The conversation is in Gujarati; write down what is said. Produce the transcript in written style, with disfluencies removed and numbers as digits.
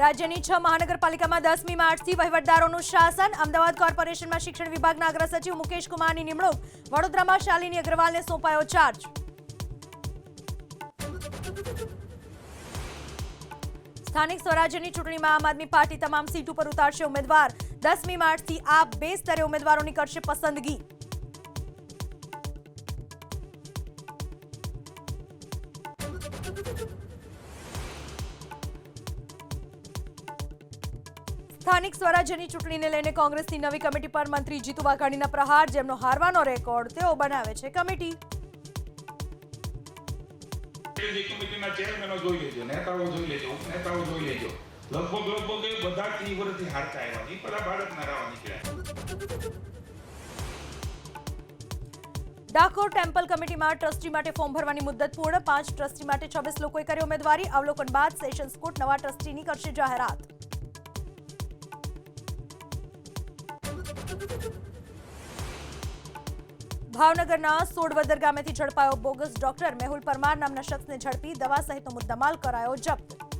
રાજ્યની 6 મહાનગરપાલિકામાં 10મી માર્ચથી વહીવટદારોનું શાસન. અમદાવાદ કોર્પોરેશનમાં શિક્ષણ વિભાગના અગ્ર સચિવ મુકેશ કુમારની નિમણૂક. વડોદરામાં શાલિની અગ્રવાલને સોંપાયો ચાર્જ. સ્થાનિક સ્વરાજ્યની ચૂંટણીમાં આમ આદમી પાર્ટી તમામ સીટ ઉપર ઉતારશે ઉમેદવાર. 10મી માર્ચથી આ 2 સ્તરે ઉમેદવારોની કરશે પસંદગી. સ્થાનિક સ્વરાજ્યની ચૂંટણીને લઈને કોંગ્રેસની નવી કમિટી પર મંત્રી જીતુ વાઘાણીના પ્રહાર. જેમનો હારવાનો રેકોર્ડ તેઓ બનાવે છે કમિટી. કમિટીના ચેરમેનો જોઈ લેજો, નેતાઓ જોઈ લેજો, ઉપનેતાઓ જોઈ લેજો. લગભગ એ બધા 30 વર્ષથી હારતા આવ્યા છે. બધા ભારતના રાવા નીકળ્યા. ડાકોર ટેમ્પલ કમિટીમાં ટ્રસ્ટી માટે ફોર્મ ભરવાની મુદત પૂર્ણ. 5 ટ્રસ્ટી માટે 26 લોકોએ કરી ઉમેદવારી. અવલોકન બાદ સેશન્સ કોર્ટ નવા ટ્રસ્ટીની કરશે જાહેરાત. ભાવનગરના સોડવદર ગામેથી ઝડપાયો બોગસ ડોક્ટર. મેહુલ પરમાર નામના શખ્સને ઝડપી દવા સહિતનો મુદ્દામાલ કરાયો જપ્ત.